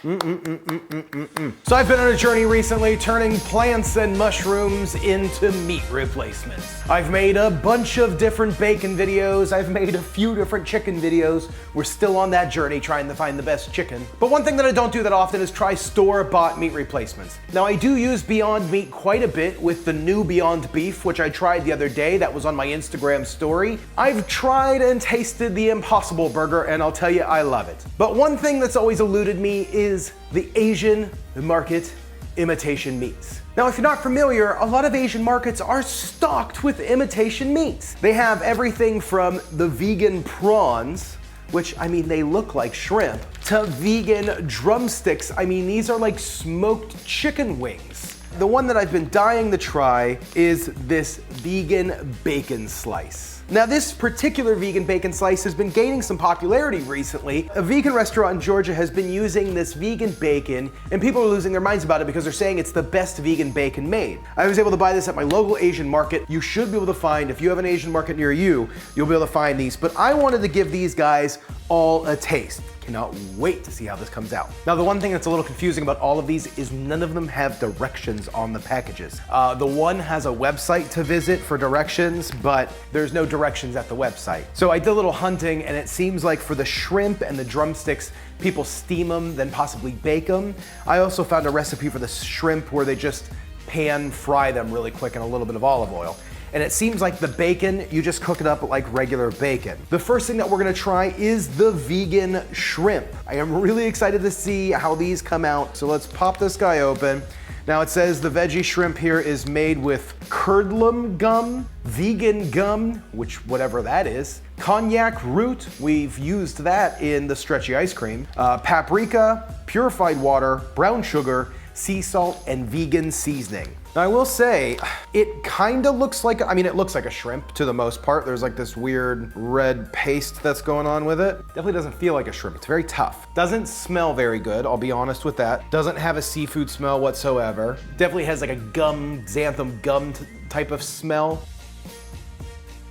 So I've been on a journey recently turning plants and mushrooms into meat replacements. I've made a bunch of different bacon videos. I've made a few different chicken videos. We're still on that journey trying to find the best chicken. But one thing that I don't do that often is try store-bought meat replacements. Now I do use Beyond Meat quite a bit with the new Beyond Beef, which I tried the other day. That was on my Instagram story. I've tried and tasted the Impossible Burger, and I'll tell you, I love it. But one thing that's always eluded me is the Asian market imitation meats. Now, if you're not familiar, a lot of Asian markets are stocked with imitation meats. They have everything from the vegan prawns, which, I mean, they look like shrimp, to vegan drumsticks. I mean, these are like smoked chicken wings. The one that I've been dying to try is this vegan bacon slice. Now, this particular vegan bacon slice has been gaining some popularity recently. A vegan restaurant in Georgia has been using this vegan bacon, and people are losing their minds about it because they're saying it's the best vegan bacon made. I was able to buy this at my local Asian market. You should be able to find, if you have an Asian market near you, you'll be able to find these. But I wanted to give these guys all a taste. Cannot wait to see how this comes out. Now, the one thing that's a little confusing about all of these is none of them have directions on the packages. The one has a website to visit for directions, but there's no directions at the website. So I did a little hunting, and it seems like for the shrimp and the drumsticks, people steam them, then possibly bake them. I also found a recipe for the shrimp where they just pan fry them really quick in a little bit of olive oil. And it seems like the bacon, you just cook it up like regular bacon. The first thing that we're gonna try is the vegan shrimp. I am really excited to see how these come out. So let's pop this guy open. Now it says the veggie shrimp here is made with curdlum gum, vegan gum, which whatever that is, cognac root, we've used that in the stretchy ice cream, paprika, purified water, brown sugar, sea salt, and vegan seasoning. Now I will say, it kind of looks like, I mean, it looks like a shrimp to the most part. There's like this weird red paste that's going on with it. Definitely doesn't feel like a shrimp. It's very tough. Doesn't smell very good, I'll be honest with that. Doesn't have a seafood smell whatsoever. Definitely has like a gum, xanthan gum type of smell.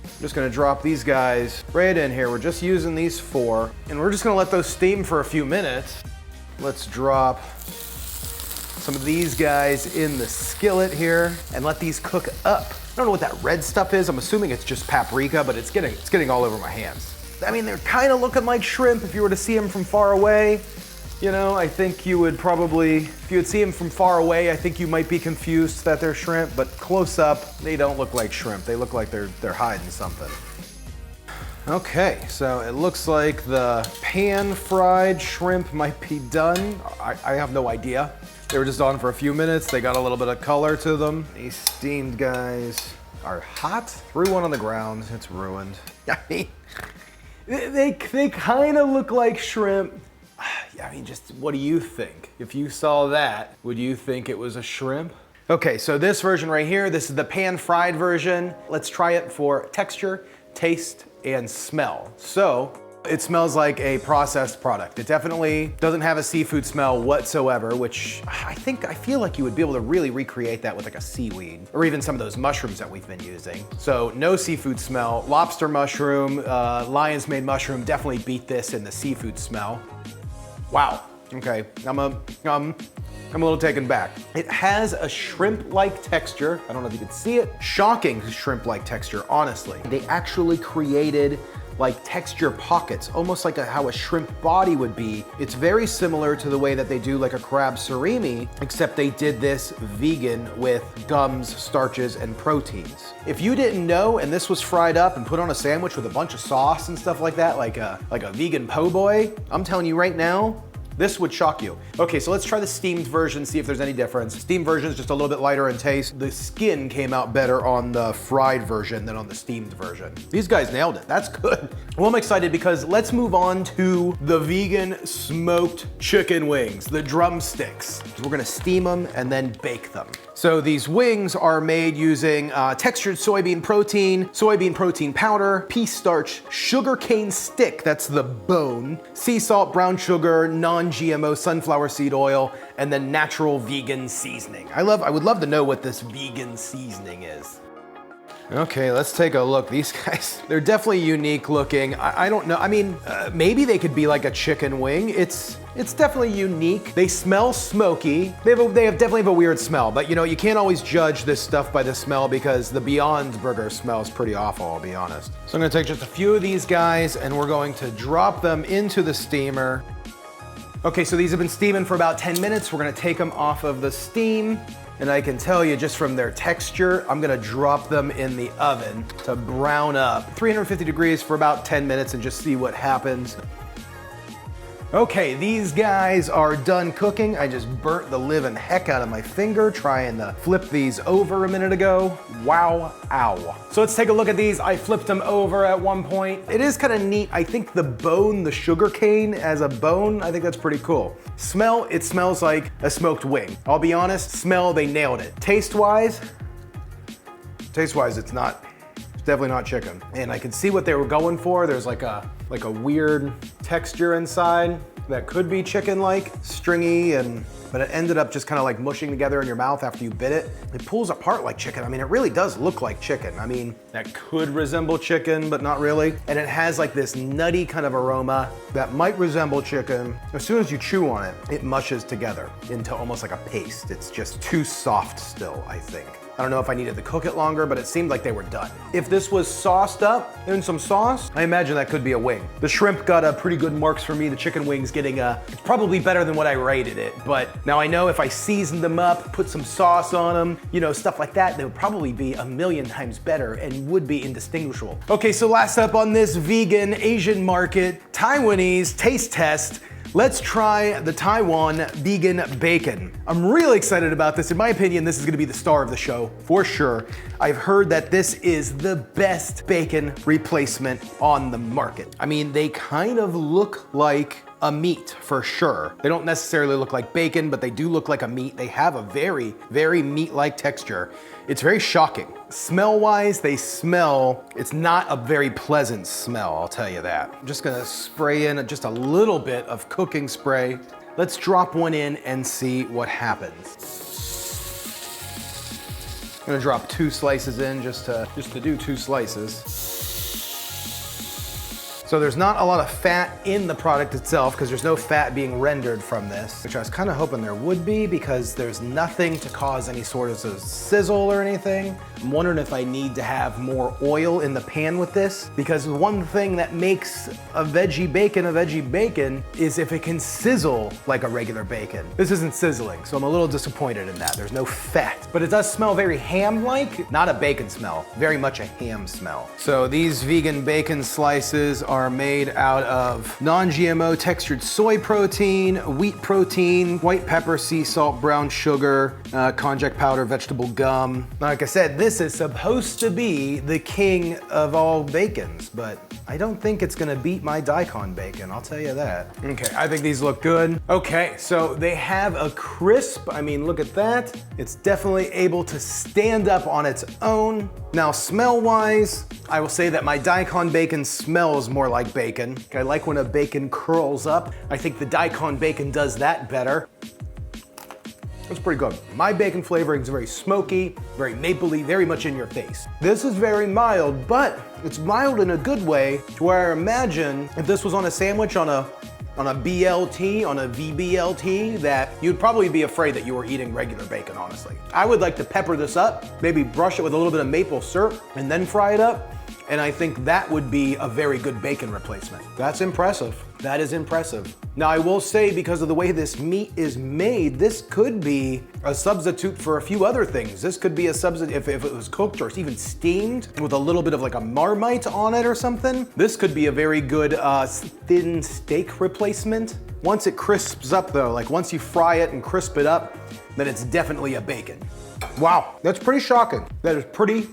I'm just gonna drop these guys right in here. We're just using these 4, and we're just gonna let those steam for a few minutes. Let's drop some of these guys in the skillet here and let these cook up. I don't know what that red stuff is. I'm assuming it's just paprika, but it's getting all over my hands. I mean, they're kind of looking like shrimp if you were to see them from far away. You know, I think you would probably, if you would see them from far away, I think you might be confused that they're shrimp, but close up, they don't look like shrimp. They look like they're hiding something. Okay, so it looks like the pan-fried shrimp might be done. I have no idea. They were just on for a few minutes. They got a little bit of color to them. These steamed guys are hot. Threw one on the ground, it's ruined. I mean, they kind of look like shrimp. I mean, just what do you think? If you saw that, would you think it was a shrimp? Okay, so this version right here, this is the pan-fried version. Let's try it for texture, taste, and smell. So, it smells like a processed product. It definitely doesn't have a seafood smell whatsoever, which I feel like you would be able to really recreate that with like a seaweed or even some of those mushrooms that we've been using. So no seafood smell. Lobster mushroom, lion's mane mushroom definitely beat this in the seafood smell. Wow, okay, I'm a little taken back. It has a shrimp-like texture. I don't know if you can see it. Shocking shrimp-like texture, honestly. They actually created like texture pockets, almost like how a shrimp body would be. It's very similar to the way that they do like a crab surimi, except they did this vegan with gums, starches, and proteins. If you didn't know, and this was fried up and put on a sandwich with a bunch of sauce and stuff like that, like a vegan po' boy, I'm telling you right now, this would shock you. Okay, so let's try the steamed version, see if there's any difference. Steamed version is just a little bit lighter in taste. The skin came out better on the fried version than on the steamed version. These guys nailed it, that's good. Well, I'm excited because let's move on to the vegan smoked chicken wings, the drumsticks. We're gonna steam them and then bake them. So these wings are made using textured soybean protein powder, pea starch, sugarcane stick, that's the bone, sea salt, brown sugar, non-GMO sunflower seed oil, and then natural vegan seasoning. I would love to know what this vegan seasoning is. Okay, let's take a look. These guys, they're definitely unique looking. I don't know. I mean, maybe they could be like a chicken wing. It's definitely unique. They smell smoky. They definitely have a weird smell, but you know, you can't always judge this stuff by the smell because the Beyond Burger smells pretty awful, I'll be honest. So I'm gonna take just a few of these guys and we're going to drop them into the steamer. Okay, so these have been steaming for about 10 minutes. We're gonna take them off of the steam. And I can tell you just from their texture, I'm gonna drop them in the oven to brown up. 350 degrees for about 10 minutes and just see what happens. Okay, these guys are done cooking. I just burnt the living heck out of my finger trying to flip these over a minute ago. Wow, ow. So let's take a look at these. I flipped them over at one point. It is kind of neat. I think the bone, the sugar cane as a bone, I think that's pretty cool. Smell, it smells like a smoked wing. I'll be honest, smell, they nailed it. Taste-wise, it's not. Definitely not chicken. And I can see what they were going for. There's like a weird texture inside that could be chicken-like, stringy, but it ended up just kind of like mushing together in your mouth after you bit it. It pulls apart like chicken. I mean, it really does look like chicken. I mean, that could resemble chicken, but not really. And it has like this nutty kind of aroma that might resemble chicken. As soon as you chew on it, it mushes together into almost like a paste. It's just too soft still, I think. I don't know if I needed to cook it longer, but it seemed like they were done. If this was sauced up in some sauce, I imagine that could be a wing. The shrimp got a pretty good marks for me. The chicken wing's getting it's probably better than what I rated it. But now I know if I seasoned them up, put some sauce on them, you know, stuff like that, they would probably be a million times better and would be indistinguishable. Okay, so last up on this vegan Asian market, Taiwanese taste test. Let's try the Taiwan vegan bacon. I'm really excited about this. In my opinion, this is gonna be the star of the show, for sure. I've heard that this is the best bacon replacement on the market. I mean, they kind of look like a meat for sure. They don't necessarily look like bacon, but they do look like a meat. They have a very, very meat-like texture. It's very shocking. Smell-wise, it's not a very pleasant smell, I'll tell you that. I'm just gonna spray in just a little bit of cooking spray. Let's drop one in and see what happens. I'm gonna drop 2 slices in just to do 2 slices. So there's not a lot of fat in the product itself because there's no fat being rendered from this, which I was kind of hoping there would be because there's nothing to cause any sort of sizzle or anything. I'm wondering if I need to have more oil in the pan with this because one thing that makes a veggie bacon is if it can sizzle like a regular bacon. This isn't sizzling, so I'm a little disappointed in that. There's no fat, but it does smell very ham-like, not a bacon smell, very much a ham smell. So these vegan bacon slices are made out of non-GMO textured soy protein, wheat protein, white pepper, sea salt, brown sugar, konjac powder, vegetable gum. Like I said, this is supposed to be the king of all bacons, but I don't think it's gonna beat my daikon bacon, I'll tell you that. Okay, I think these look good. Okay, so they have a crisp, I mean, look at that. It's definitely able to stand up on its own. Now, smell-wise, I will say that my daikon bacon smells more like bacon. I like when a bacon curls up. I think the daikon bacon does that better. It's pretty good. My bacon flavoring is very smoky, very mapley, very much in your face. This is very mild, but it's mild in a good way to where I imagine if this was on a sandwich on a BLT, on a VBLT, that you'd probably be afraid that you were eating regular bacon, honestly. I would like to pepper this up, maybe brush it with a little bit of maple syrup, and then fry it up. And I think that would be a very good bacon replacement. That's impressive. That is impressive. Now I will say, because of the way this meat is made, this could be a substitute for a few other things. This could be a substitute if it was cooked or even steamed with a little bit of like a Marmite on it or something. This could be a very good thin steak replacement. Once it crisps up though, like once you fry it and crisp it up, then it's definitely a bacon. Wow, that's pretty shocking. That is pretty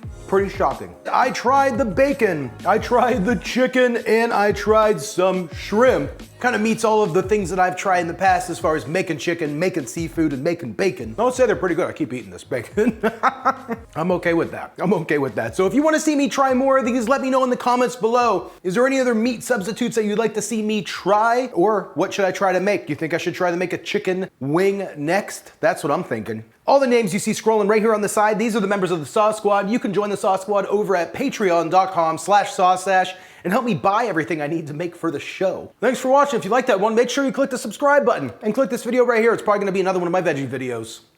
shocking. I tried the bacon, I tried the chicken, and I tried some shrimp. Kind of meets all of the things that I've tried in the past as far as making chicken, making seafood, and making bacon. I would say they're pretty good. I keep eating this bacon. I'm okay with that. I'm okay with that. So if you want to see me try more of these, let me know in the comments below. Is there any other meat substitutes that you'd like to see me try? Or what should I try to make? Do you think I should try to make a chicken wing next? That's what I'm thinking. All the names you see scrolling right here on the side, these are the members of the Sauce Squad. You can join the Sauce Squad over at patreon.com/SauceStache and help me buy everything I need to make for the show. Thanks for watching. If you like that one, make sure you click the subscribe button and click this video right here. It's probably gonna be another one of my veggie videos.